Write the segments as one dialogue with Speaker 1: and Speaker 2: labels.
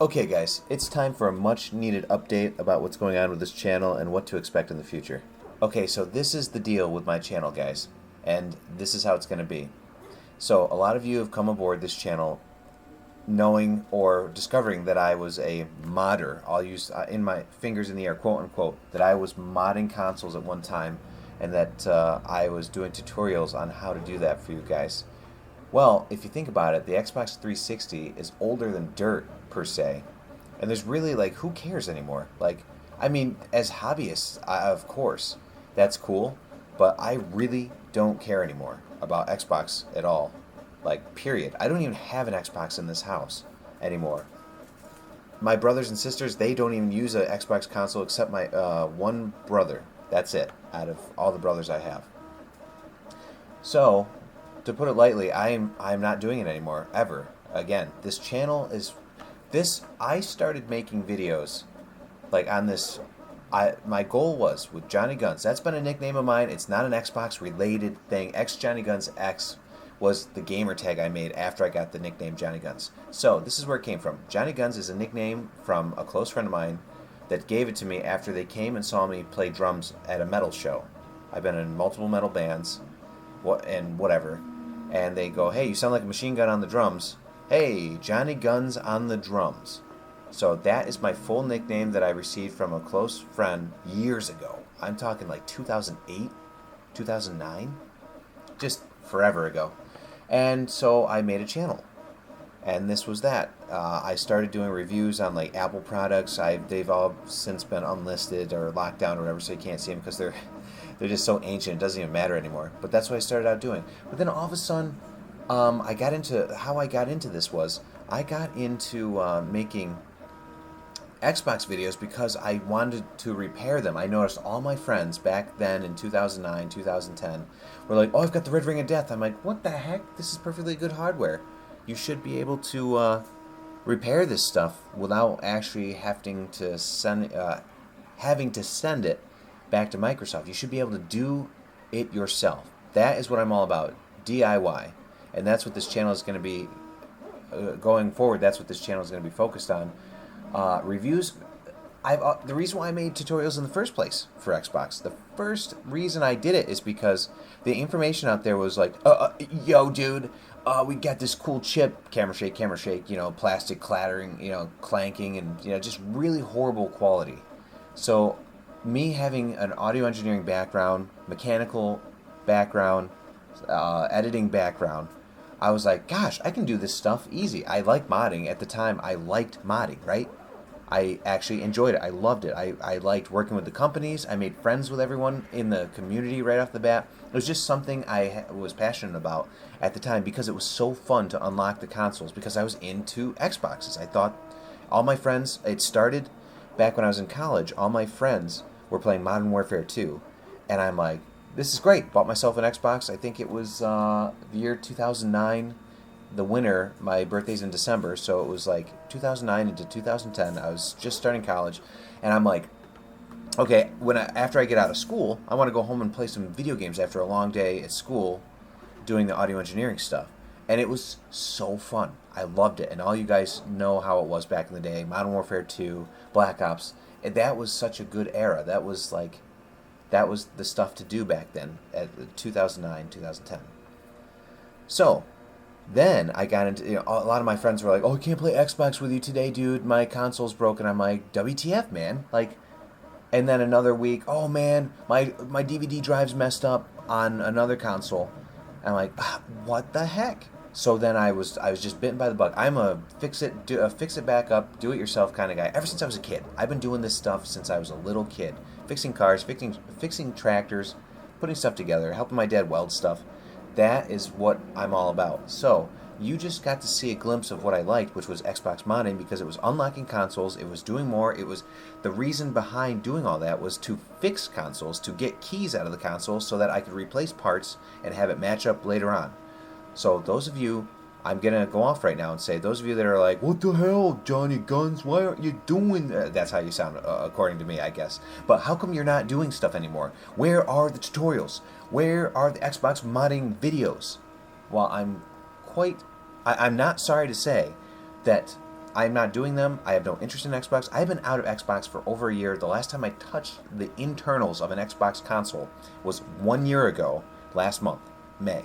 Speaker 1: Okay guys, it's time for a much needed update about what's going on with this channel and what to expect in the future. Okay, so this is the deal with my channel, guys, and this is how it's going to be. So a lot of you have come aboard this channel knowing or discovering that I was a modder. I'll use in my fingers in the air, quote unquote, that I was modding consoles at one time and that I was doing tutorials on how to do that for you guys. Well, if you think about it, the Xbox 360 is older than dirt, per se. And there's really, like, who cares anymore? Like, I mean, as hobbyists, of course, that's cool, but I really don't care anymore about Xbox at all. Like, period. I don't even have an Xbox in this house anymore. My brothers and sisters, they don't even use an Xbox console except my one brother. That's it, out of all the brothers I have. So, to put it lightly, I'm not doing it anymore ever. Again, this channel is I started making videos like on this. My goal was with Johnny Guns. That's been a nickname of mine. It's not an Xbox related thing. X Johnny Guns X was the gamer tag I made after I got the nickname Johnny Guns. So, this is where it came from. Johnny Guns is a nickname from a close friend of mine that gave it to me after they came and saw me play drums at a metal show. I've been in multiple metal bands and whatever. And they go, hey, you sound like a machine gun on the drums. Hey, Johnny Guns on the drums. So that is my full nickname that I received from a close friend years ago. I'm talking like 2008, 2009, just forever ago. And so I made a channel. And this was that. I started doing reviews on like Apple products. They've all since been unlisted or locked down or whatever, so you can't see them because they're just so ancient. It doesn't even matter anymore. But that's what I started out doing. But then all of a sudden, I got into this was I got into making Xbox videos because I wanted to repair them. I noticed all my friends back then in 2009, 2010 were like, oh, I've got the Red Ring of Death. I'm like, what the heck? This is perfectly good hardware. You should be able to repair this stuff without actually having to send it back to Microsoft. You should be able to do it yourself. That is what I'm all about, DIY. And that's what this channel is going to be going forward. That's what this channel is going to be focused on. Reviews. The reason why I made tutorials in the first place for Xbox, the first reason I did it is because the information out there was like, yo, dude, we got this cool chip, camera shake, plastic clattering, clanking, and just really horrible quality. So, me having an audio engineering background, mechanical background, editing background, I was like, gosh, I can do this stuff easy. I like modding. At the time, I liked modding, right? I actually enjoyed it. I loved it. I liked working with the companies. I made friends with everyone in the community right off the bat. It was just something I was passionate about at the time because it was so fun to unlock the consoles because I was into Xboxes. I thought all my friends, it started back when I was in college, all my friends were playing Modern Warfare 2. And I'm like, this is great. Bought myself an Xbox. I think it was the year 2009. The winter, my birthday's in December, so it was like 2009 into 2010. I was just starting college, and I'm like, okay, after I get out of school, I want to go home and play some video games after a long day at school doing the audio engineering stuff. And it was so fun. I loved it. And all you guys know how it was back in the day. Modern Warfare 2, Black Ops. And that was such a good era. That was the stuff to do back then at 2009, 2010. So, then I got into, a lot of my friends were like, oh, I can't play Xbox with you today, dude. My console's broken. I'm like, WTF, man? Like, and then another week, oh, man, my DVD drive's messed up on another console. I'm like, what the heck? So then I was just bitten by the bug. I'm a fix it back up, do it yourself kind of guy. Ever since I was a kid, I've been doing this stuff since I was a little kid, fixing cars, fixing tractors, putting stuff together, helping my dad weld stuff. That is what I'm all about. So you just got to see a glimpse of what I liked, which was Xbox modding, because it was unlocking consoles, it was doing more. It was the reason behind doing all that was to fix consoles, to get keys out of the console so that I could replace parts and have it match up later on. So those of you, I'm going to go off right now and say, those of you that are like, what the hell, Johnny Guns, why aren't you doing that? That's how you sound, according to me, I guess. But how come you're not doing stuff anymore? Where are the tutorials? Where are the Xbox modding videos? Well, I'm not sorry to say that I'm not doing them. I have no interest in Xbox. I've been out of Xbox for over a year. The last time I touched the internals of an Xbox console was 1 year ago, last month, May.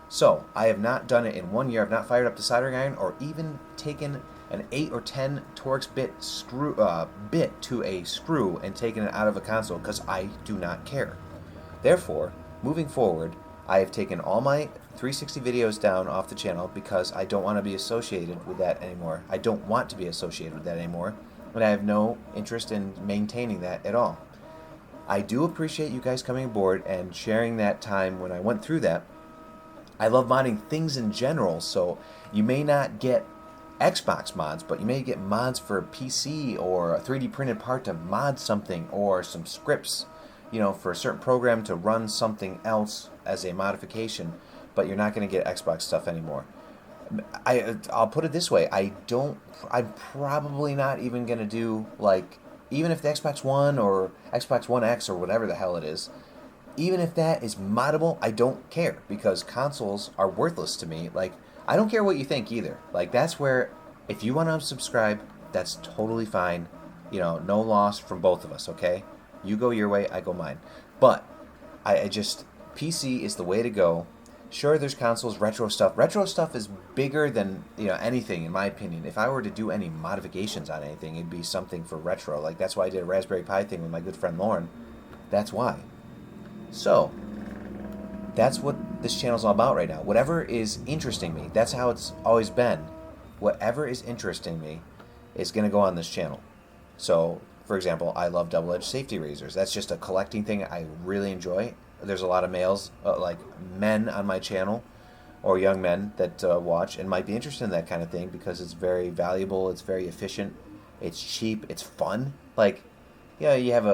Speaker 1: So I have not done it in 1 year. I've not fired up the soldering iron or even taken an 8 or 10 Torx bit to a screw and taken it out of a console because I do not care. Therefore, moving forward, I have taken all my 360 videos down off the channel because I don't want to be associated with that anymore. I don't want to be associated with that anymore, and I have no interest in maintaining that at all. I do appreciate you guys coming aboard and sharing that time when I went through that. I love modding things in general, so you may not get Xbox mods, but you may get mods for a PC or a 3D printed part to mod something, or some scripts, for a certain program to run something else as a modification, but you're not going to get Xbox stuff anymore. I'll put it this way, I'm probably not even going to do, even if the Xbox One or Xbox One X or whatever the hell it is, even if that is moddable, I don't care, because consoles are worthless to me. I don't care what you think either. That's where, if you want to unsubscribe, that's totally fine. No loss from both of us, okay? You go your way, I go mine. But PC is the way to go. Sure, there's consoles, retro stuff. Retro stuff is bigger than anything, in my opinion. If I were to do any modifications on anything, it'd be something for retro. That's why I did a Raspberry Pi thing with my good friend Lauren. That's why. So, that's what this channel's all about right now. Whatever is interesting me, that's how it's always been. Whatever is interesting me is going to go on this channel. So, for example, I love double-edged safety razors. That's just a collecting thing I really enjoy. There's a lot of males, men on my channel, or young men that watch and might be interested in that kind of thing because it's very valuable, it's very efficient, it's cheap, it's fun. You have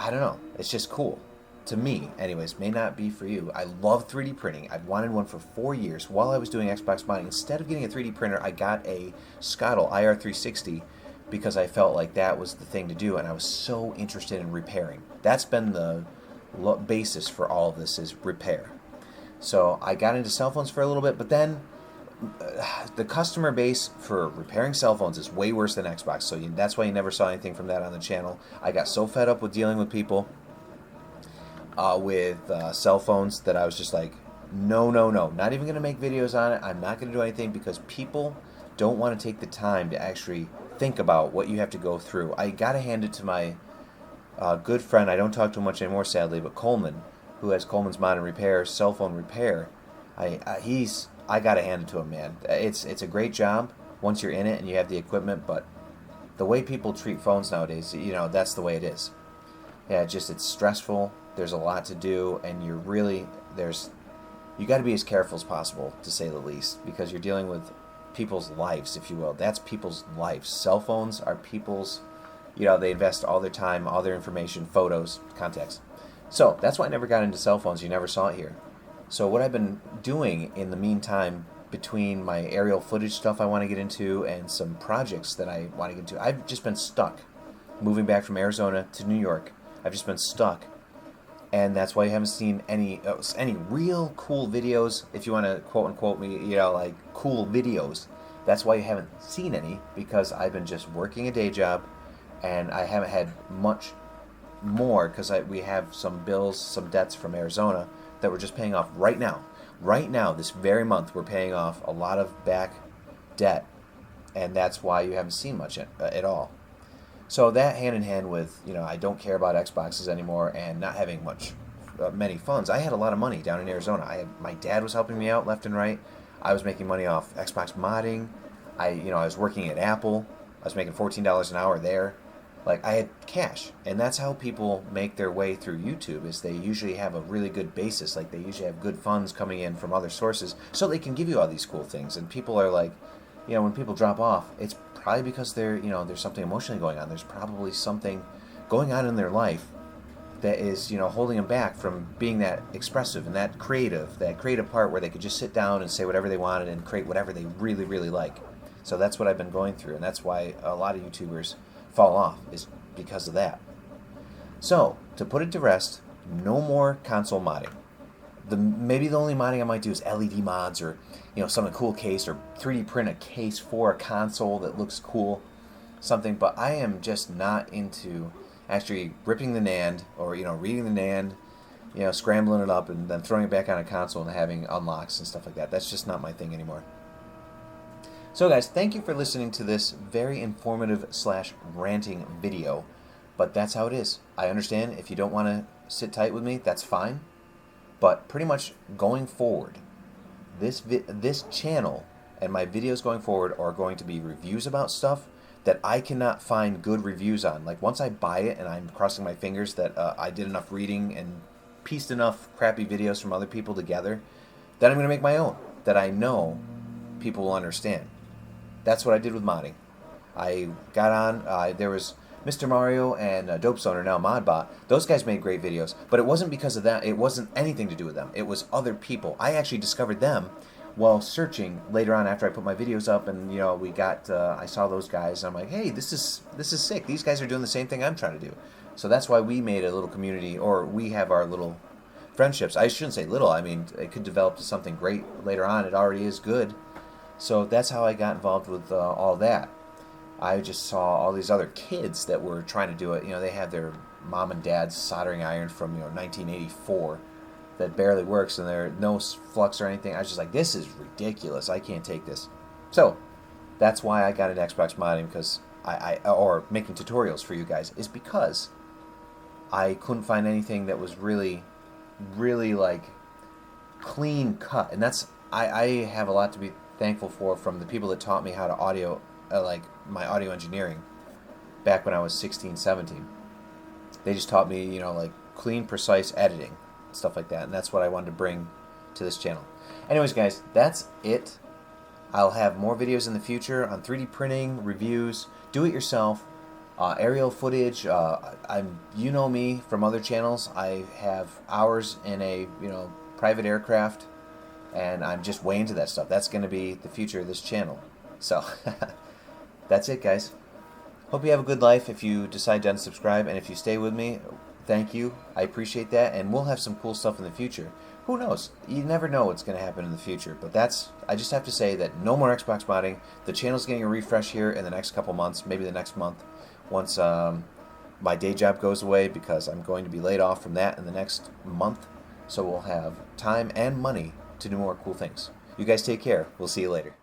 Speaker 1: I don't know, it's just cool. To me, anyways, may not be for you. I love 3D printing. I've wanted one for 4 years. While I was doing Xbox modding, instead of getting a 3D printer, I got a Scottle IR360 because I felt like that was the thing to do, and I was so interested in repairing. That's been the basis for all of this, is repair. So I got into cell phones for a little bit, but then the customer base for repairing cell phones is way worse than Xbox, so that's why you never saw anything from that on the channel. I got so fed up with dealing with people with cell phones that I was just like, no, not even going to make videos on it. I'm not going to do anything because people don't want to take the time to actually think about what you have to go through. I got to hand it to my good friend, I don't talk to him much anymore sadly, but Coleman, who has Coleman's Mod and Repair, cell phone repair. I got to hand it to him, man. It's a great job once you're in it and you have the equipment, but the way people treat phones nowadays, that's the way it is. Yeah, it's stressful. There's a lot to do, and you got to be as careful as possible, to say the least, because you're dealing with people's lives, if you will. That's people's lives. Cell phones are people's, they invest all their time, all their information, photos, contacts. So that's why I never got into cell phones. You never saw it here. So what I've been doing in the meantime, between my aerial footage stuff I want to get into and some projects that I want to get into, I've just been stuck. Moving back from Arizona to New York, I've just been stuck. And that's why you haven't seen any real cool videos, if you want to quote-unquote me, cool videos. That's why you haven't seen any, because I've been just working a day job, and I haven't had much more, because we have some bills, some debts from Arizona that we're just paying off right now. Right now, this very month, we're paying off a lot of back debt, and that's why you haven't seen much at all. So that hand in hand with, I don't care about Xboxes anymore and not having many funds. I had a lot of money down in Arizona. My dad was helping me out left and right. I was making money off Xbox modding. I was working at Apple. I was making $14 an hour there. I had cash, and that's how people make their way through YouTube, is they usually have a really good basis. They usually have good funds coming in from other sources, so they can give you all these cool things. And people are like, when people drop off, it's probably because there's something emotionally going on. There's probably something going on in their life that is, holding them back from being that expressive and that creative part where they could just sit down and say whatever they wanted and create whatever they really, really like. So that's what I've been going through, and that's why a lot of YouTubers fall off, is because of that. So, to put it to rest, no more console modding. maybe the only modding I might do is LED mods, or some cool case, or 3D print a case for a console that looks cool, something. But I am just not into actually ripping the NAND, or reading the NAND, scrambling it up and then throwing it back on a console and having unlocks and stuff like that. That's just not my thing anymore. So guys, thank you for listening to this very informative / ranting video, but that's how it is. I understand if you don't want to sit tight with me, that's fine. But pretty much going forward, this channel and my videos going forward are going to be reviews about stuff that I cannot find good reviews on. Like, once I buy it, and I'm crossing my fingers that I did enough reading and pieced enough crappy videos from other people together, then I'm going to make my own that I know people will understand. That's what I did with modding. I got on, there was Mr. Mario and Dope Stoner, now Modbot. Those guys made great videos, but it wasn't because of that. It wasn't anything to do with them. It was other people. I actually discovered them while searching later on after I put my videos up, and we got I saw those guys, and I'm like, hey, this is sick. These guys are doing the same thing I'm trying to do. So that's why we made a little community, or we have our little friendships. I shouldn't say little. I mean, it could develop to something great later on. It already is good. So that's how I got involved with all that. I just saw all these other kids that were trying to do it. They have their mom and dad's soldering iron from 1984 that barely works, and there's no flux or anything. I was just like, this is ridiculous. I can't take this. So that's why I got into Xbox modding, because or making tutorials for you guys, is because I couldn't find anything that was really like clean cut. And that's I have a lot to be thankful for from the people that taught me how to audio, like my audio engineering back when I was 16, 17. They just taught me, like clean, precise editing, stuff like that, and that's what I wanted to bring to this channel. Anyways, guys, that's it. I'll have more videos in the future on 3D printing, reviews, do-it-yourself, aerial footage. You know me from other channels. I have hours in a private aircraft, and I'm just way into that stuff. That's going to be the future of this channel. So that's it, guys. Hope you have a good life if you decide to unsubscribe, and if you stay with me, thank you. I appreciate that, and we'll have some cool stuff in the future. Who knows? You never know what's going to happen in the future, but I just have to say that no more Xbox modding. The channel's getting a refresh here in the next couple months, maybe the next month, once my day job goes away, because I'm going to be laid off from that in the next month, so we'll have time and money to do more cool things. You guys take care. We'll see you later.